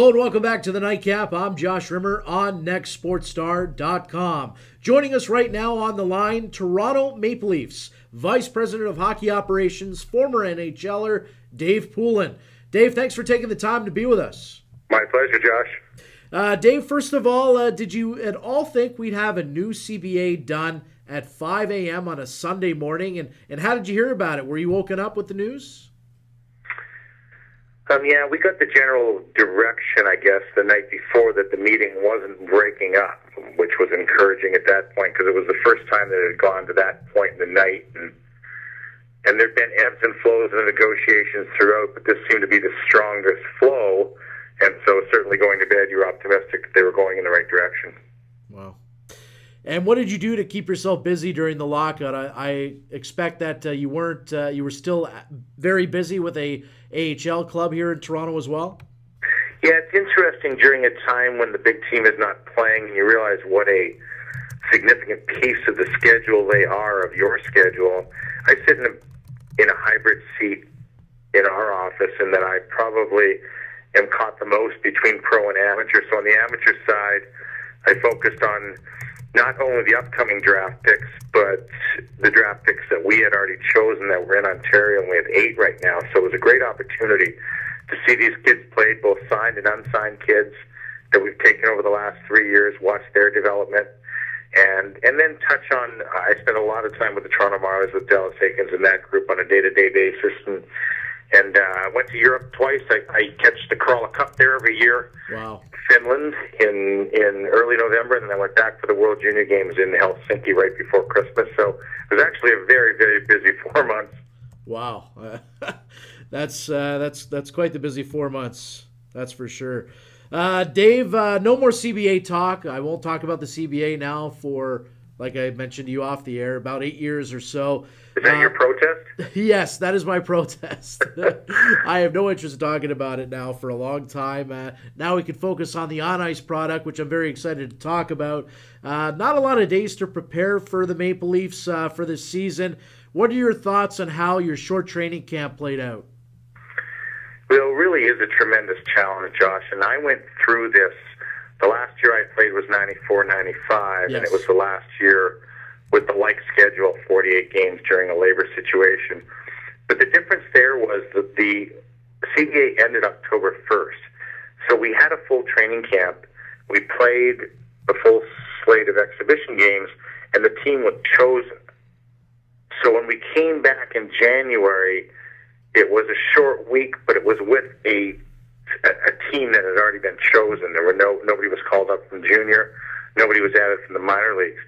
Hello and welcome back to the Nightcap. I'm Josh Rimmer on nextsportstar.com. Joining us right now on the line, Toronto Maple Leafs Vice President of Hockey Operations, former NHLer, Dave Poulin. Dave, thanks for taking the time to be with us. My pleasure, Josh. Dave, first of all, did you at all think we'd have a new CBA done at 5 a.m. on a Sunday morning? And how did you hear about it? Were you woken up with the news? Yeah, we got the general direction, I guess, the night before that the meeting wasn't breaking up, which was encouraging at that point because it was the first time that it had gone to that point in the night. And there had been ebbs and flows in the negotiations throughout, but this seemed to be the strongest flow. And so certainly going to bed, you were optimistic that they were going in the right direction. Wow. And what did you do to keep yourself busy during the lockout? I expect that you weren't. You were still very busy with a AHL club here in Toronto as well. Yeah, it's interesting during a time when the big team is not playing, and you realize what a significant piece of the schedule they are of your schedule. I sit in a hybrid seat in our office, and that I probably am caught the most between pro and amateur. So on the amateur side, I focused on not only the upcoming draft picks, but the draft picks that we had already chosen that were in Ontario, and we have 8 right now. So it was a great opportunity to see these kids played, both signed and unsigned kids that we've taken over the last 3 years, watch their development, and then touch on, I spent a lot of time with the Toronto Marlies, with Dallas Eakins and that group on a day-to-day basis, and went to Europe twice. I catch the Corolla Cup there every year. Wow. Finland in early November, and then I went back for the World Junior Games in Helsinki right before Christmas. So it was actually a very, very busy 4 months. Wow. That's quite the busy 4 months. That's for sure. Dave, no more CBA talk. I won't talk about the CBA now for, like I mentioned to you off the air, about 8 years or so. Is that your protest? Yes, that is my protest. I have no interest in talking about it now for a long time. Now we can focus on the on-ice product, which I'm very excited to talk about. Not a lot of days to prepare for the Maple Leafs for this season. What are your thoughts on how your short training camp played out? Well, it really is a tremendous challenge, Josh, and I went through this. The last year I played was 94-95, yes. And it was the last year with the like schedule, 48 games during a labor situation. But the difference there was that the CBA ended October 1st. So we had a full training camp. We played a full slate of exhibition games, and the team was chosen. So when we came back in January, it was a short week, but it was with a team that had already been chosen. Nobody was called up from junior. Nobody was added from the minor leagues.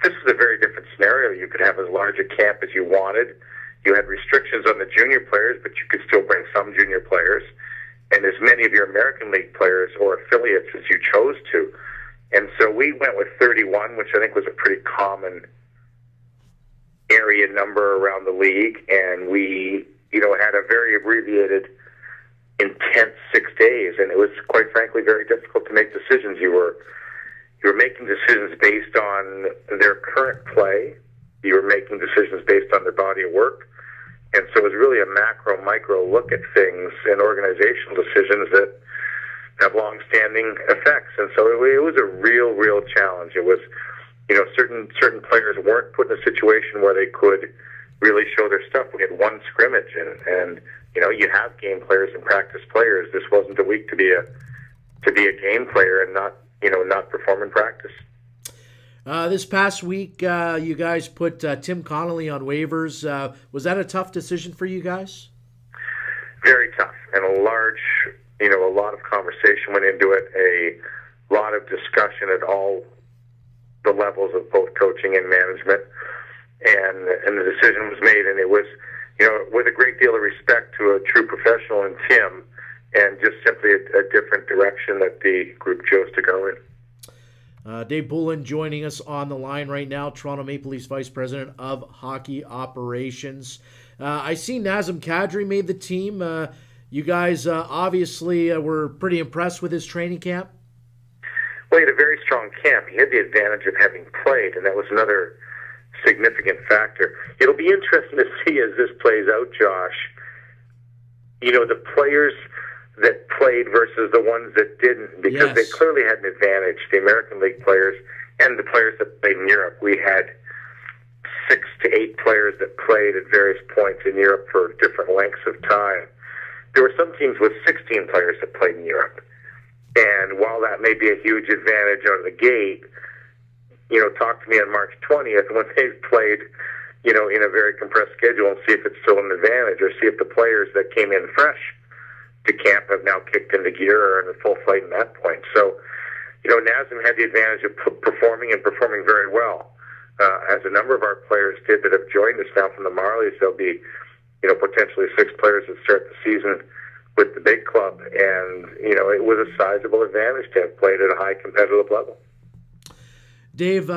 This was a very different scenario. You could have as large a camp as you wanted. You had restrictions on the junior players, but you could still bring some junior players, and as many of your American League players or affiliates as you chose to. And so we went with 31, which I think was a pretty common area number around the league, and we, had a very abbreviated, intense 6 days, and it was, quite frankly, very difficult to make decisions. You were making decisions based on their current play. You were making decisions based on their body of work. And so it was really a macro, micro look at things and organizational decisions that have long-standing effects. And so it was a real, real challenge. It was, certain players weren't put in a situation where they could really show their stuff. We had one scrimmage, and you have game players and practice players. This wasn't a week to be a game player and not perform in practice. This past week, you guys put Tim Connolly on waivers. Was that a tough decision for you guys? Very tough, and a lot of conversation went into it, a lot of discussion at all the levels of both coaching and management, and the decision was made, and it was, with a great deal of respect to a true professional in Tim, and just simply a different direction that the group chose to go in. Dave Poulin joining us on the line right now, Toronto Maple Leafs Vice President of Hockey Operations. I see Nazem Kadri made the team. You guys obviously were pretty impressed with his training camp. Well, he had a very strong camp. He had the advantage of having played, and that was another significant factor. It'll be interesting to see as this plays out, Josh. The players that played versus the ones that didn't, because they clearly had an advantage. The American League players and the players that played in Europe. We had 6 to 8 players that played at various points in Europe for different lengths of time. There were some teams with 16 players that played in Europe. And while that may be a huge advantage out of the gate, talk to me on March 20th when they've played, in a very compressed schedule, and see if it's still an advantage, or see if the players that came in fresh to camp have now kicked into gear or in full flight at that point. So, NASM had the advantage of performing very well. As a number of our players did that have joined us now from the Marlies, there'll be, potentially 6 players that start the season with the big club, and it was a sizable advantage to have played at a high competitive level. Dave,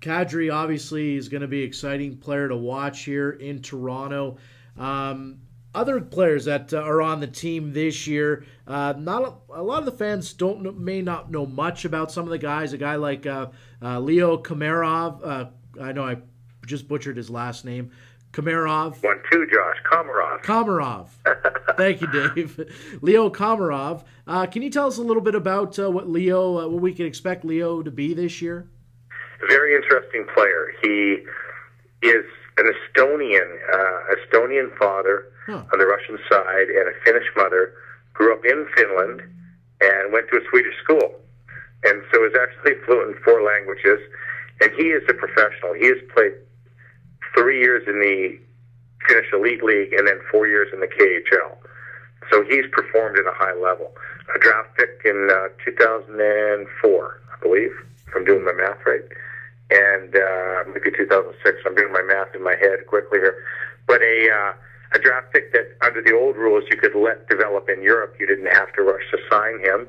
Kadri obviously is going to be an exciting player to watch here in Toronto. Other players that are on the team this year, not a lot of the fans may not know much about some of the guys. A guy like Leo Komarov, I know I just butchered his last name. Komarov. 1-2, Josh. Komarov. Komarov. Thank you, Dave. Leo Komarov. Can you tell us a little bit about what we can expect Leo to be this year? Very interesting player. He is an Estonian father on the Russian side and a Finnish mother. Grew up in Finland and went to a Swedish school, and so is actually fluent in 4 languages. And he is a professional. He has played 3 years in the Finnish Elite League and then 4 years in the KHL. So he's performed at a high level. A draft pick in 2004, I believe, if I'm doing my math right. And maybe 2006. I'm doing my math in my head quickly here. But a draft pick that, under the old rules, you could let develop in Europe. You didn't have to rush to sign him.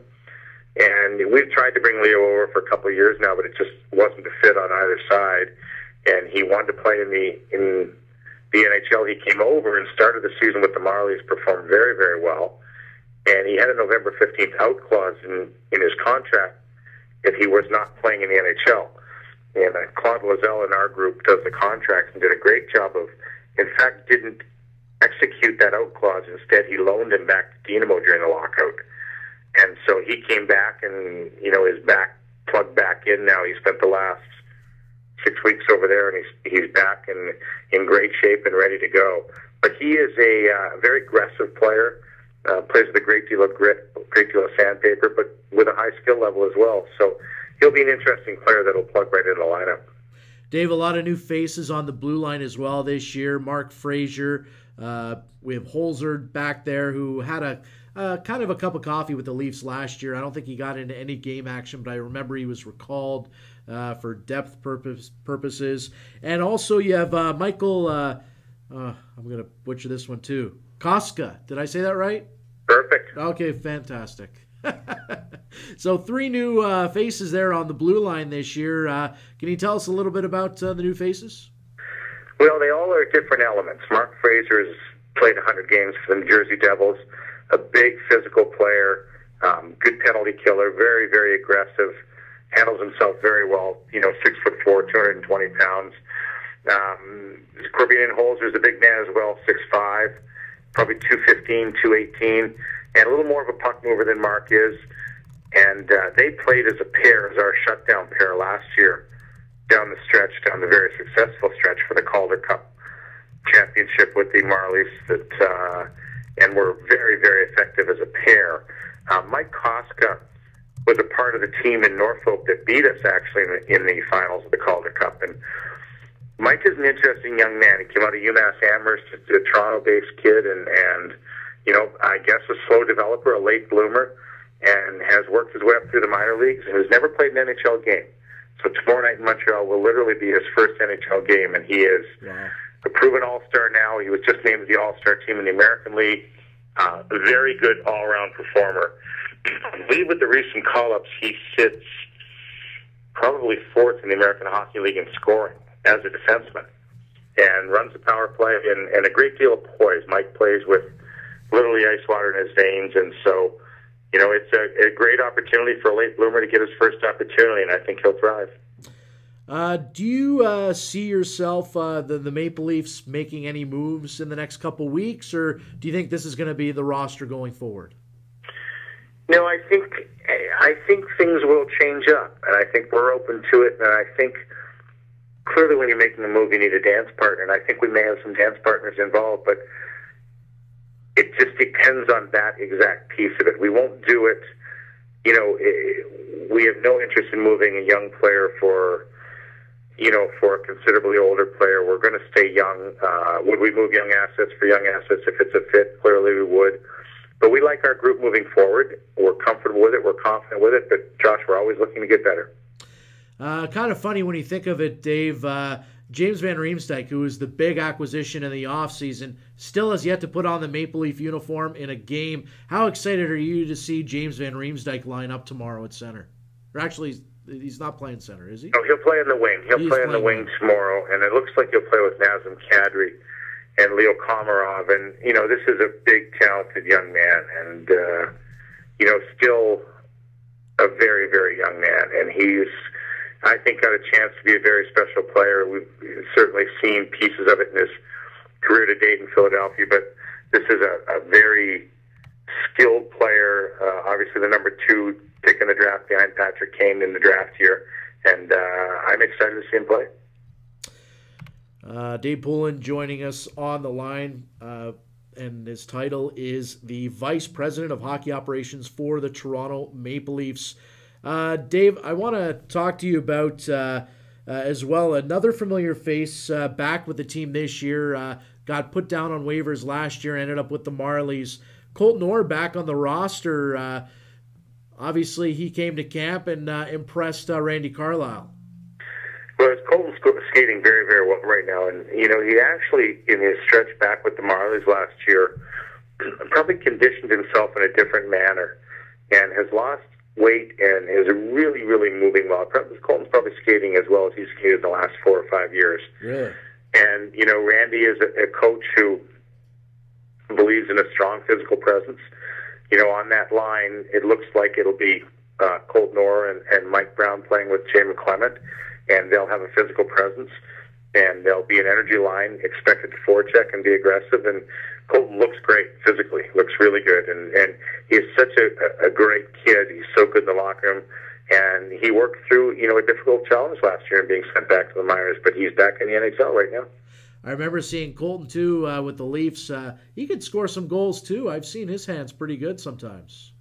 And we've tried to bring Leo over for a couple of years now, but it just wasn't a fit on either side. And he wanted to play in the NHL. He came over and started the season with the Marlies, performed very, very well. And he had a November 15th out clause in his contract if he was not playing in the NHL. And Claude Loiselle in our group does the contracts and did a great job of, in fact, didn't execute that out clause. Instead, he loaned him back to Dynamo during the lockout. And so he came back and, is back, plugged back in now. He spent the last 6 weeks over there, and he's back and in great shape and ready to go. But he is a very aggressive player, plays with a great deal of grit, a great deal of sandpaper, but with a high skill level as well. So he'll be an interesting player that'll plug right into the lineup. Dave, a lot of new faces on the blue line as well this year. Mark Frazier, we have Holzer back there, who had a kind of a cup of coffee with the Leafs last year. I don't think he got into any game action, but I remember he was recalled for depth purposes. And also you have Michael, I'm going to butcher this one too, Koska. Did I say that right? Perfect. Okay, fantastic. So 3 new faces there on the blue line this year. Can you tell us a little bit about the new faces? Well, they all are different elements. Mark Frazier has played 100 games for the New Jersey Devils, a big physical player, good penalty killer, very, very aggressive, handles himself very well, 6'4", 220 pounds. Corbinian Holzer is a big man as well, 6'5", probably 215, 218, and a little more of a puck mover than Mark is. And they played as a pair, as our shutdown pair last year, down the very successful stretch for the Calder Cup championship with the Marlies, and were very, very effective as a pair. Mike Koska was a part of the team in Norfolk that beat us actually in the finals of the Calder Cup. And Mike is an interesting young man. He came out of UMass Amherst, a Toronto-based kid, and I guess a slow developer, a late bloomer, and has worked his way up through the minor leagues and has never played an NHL game. So tomorrow night in Montreal will literally be his first NHL game, and he is a proven all-star now. He was just named the all-star team in the American League. A very good all-around performer. I believe with the recent call-ups, he sits probably 4th in the American Hockey League in scoring as a defenseman, and runs the power play and a great deal of poise. Mike plays with literally ice water in his veins, and so it's a great opportunity for a late bloomer to get his first opportunity, and I think he'll thrive. Do you see yourself, the Maple Leafs, making any moves in the next couple weeks, or do you think this is going to be the roster going forward? No, I think things will change up, and I think we're open to it. And I think clearly, when you're making a move, you need a dance partner, and I think we may have some dance partners involved, but it just depends on that exact piece of it. We won't do it. You know, we have no interest in moving a young player for a considerably older player. We're going to stay young. Would we move young assets for young assets if it's a fit? Clearly we would. But we like our group moving forward. We're comfortable with it. We're confident with it. But, Josh, we're always looking to get better. Kind of funny when you think of it, Dave. James Van Riemsdyk, who was the big acquisition in the offseason, still has yet to put on the Maple Leaf uniform in a game. How excited are you to see James Van Riemsdyk line up tomorrow at center? Or actually, he's not playing center, is he? Oh, he'll play in the wing. He'll play in the wing tomorrow, and it looks like he'll play with Nazem Kadri and Leo Komarov. And, you know, this is a big, talented young man, and, you know, still a very, very young man. And he's, I think, got a chance to be a very special player. We've certainly seen pieces of it in his career to date in Philadelphia, but this is a very skilled player, obviously the number 2 pick in the draft behind Patrick Kane in the draft year, and I'm excited to see him play. Dave Poulin joining us on the line, and his title is the Vice President of Hockey Operations for the Toronto Maple Leafs. Dave, I want to talk to you about, as well, another familiar face back with the team this year, got put down on waivers last year, ended up with the Marlies. Colton Orr back on the roster. Obviously, he came to camp and impressed Randy Carlyle. Well, Colton's skating very, very well right now. And, you know, he actually, in his stretch back with the Marlies last year, probably conditioned himself in a different manner and has lost weight and is really, really moving well. Colton's probably skating as well as he's skated the last 4 or 5 years. Yeah. And, you know, Randy is a coach who believes in a strong physical presence. You know, on that line, it looks like it'll be Colton Orr and Mike Brown playing with Jay McClement, and they'll have a physical presence, and there'll be an energy line expected to forecheck and be aggressive. And Colton looks great physically, looks really good, and he's such a great kid. He's so good in the locker room, and he worked through, you know, a difficult challenge last year and being sent back to the minors, but he's back in the NHL right now. I remember seeing Colton, too, with the Leafs. He could score some goals, too. I've seen his hands pretty good sometimes.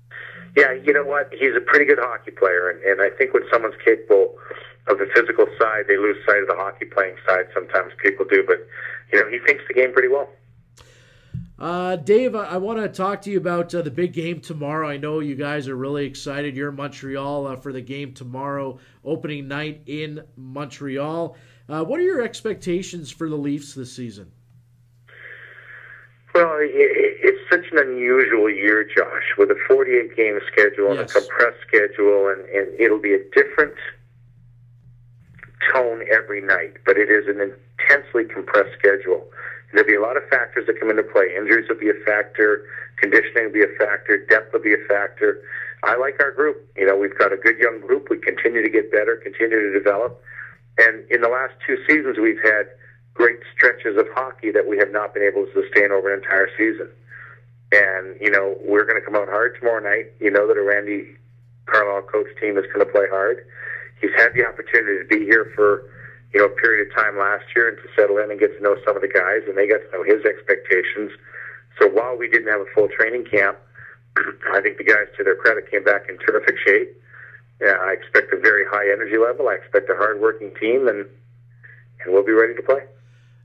Yeah, you know what? He's a pretty good hockey player, and I think when someone's capable of the physical side, they lose sight of the hockey playing side. Sometimes people do, but, you know, he thinks the game pretty well. Dave, I want to talk to you about the big game tomorrow. I know you guys are really excited. You're in Montreal for the game tomorrow, opening night in Montreal. What are your expectations for the Leafs this season? Well, it's such an unusual year, Josh, with a 48-game schedule and a compressed schedule, and it'll be a different tone every night, but it is an intensely compressed schedule. There'll be a lot of factors that come into play. Injuries will be a factor, conditioning will be a factor, depth will be a factor. I like our group. You know, we've got a good young group. We continue to get better, continue to develop. And in the last 2 seasons, we've had great stretches of hockey that we have not been able to sustain over an entire season. And, you know, we're going to come out hard tomorrow night. You know that a Randy Carlyle coach team is going to play hard. He's had the opportunity to be here for, you know, a period of time last year and to settle in and get to know some of the guys, and they got to know his expectations. So while we didn't have a full training camp, I think the guys, to their credit, came back in terrific shape. I expect a very high energy level. I expect a hard-working team, and we'll be ready to play.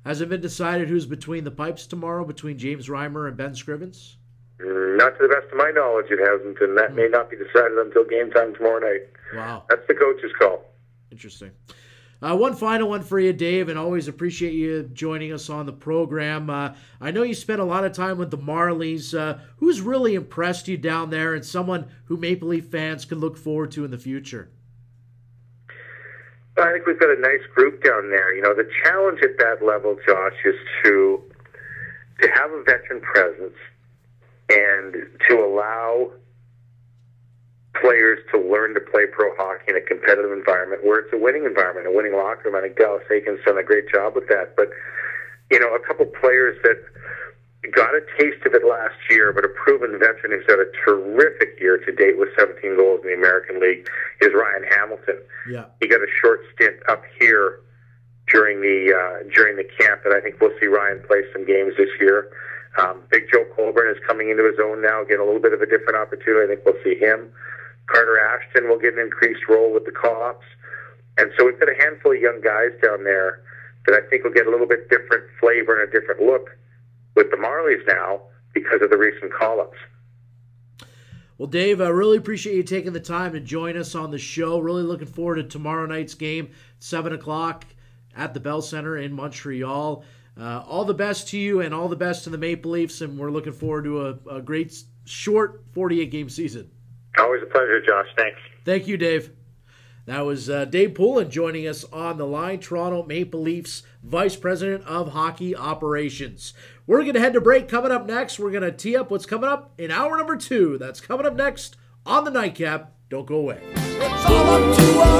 Has it been decided who's between the pipes tomorrow, between James Reimer and Ben Scrivens? Not to the best of my knowledge, it hasn't, and that may not be decided until game time tomorrow night. Wow. That's the coach's call. Interesting. One final one for you, Dave, and always appreciate you joining us on the program. I know you spent a lot of time with the Marlies. Who's really impressed you down there and someone who Maple Leaf fans can look forward to in the future? I think we've got a nice group down there. You know, the challenge at that level, Josh, is to have a veteran presence and to allow players to learn to play pro hockey in a competitive environment where it's a winning environment, a winning locker room. I think Dallas Aiken's done a great job with that. But, you know, a couple players that got a taste of it last year, but a proven veteran who's had a terrific year to date with 17 goals in the American League is Ryan Hamilton. Yeah. He got a short stint up here during the camp, and I think we'll see Ryan play some games this year. Big Joe Colburn is coming into his own now, getting a little bit of a different opportunity. I think we'll see him. Carter Ashton will get an increased role with the co-ops. And so we've got a handful of young guys down there that I think will get a little bit different flavor and a different look with the Marlies now because of the recent call-ups. Well, Dave, I really appreciate you taking the time to join us on the show. Really looking forward to tomorrow night's game, 7 o'clock at the Bell Center in Montreal. All the best to you and all the best to the Maple Leafs, and we're looking forward to a great short 48-game season. Always a pleasure, Josh. Thanks. Thank you, Dave. That was Dave Poulin joining us on the line, Toronto Maple Leafs Vice President of Hockey Operations. We're going to head to break. Coming up next, we're going to tee up what's coming up in hour number 2. That's coming up next on the Nightcap. Don't go away. It's all up to us.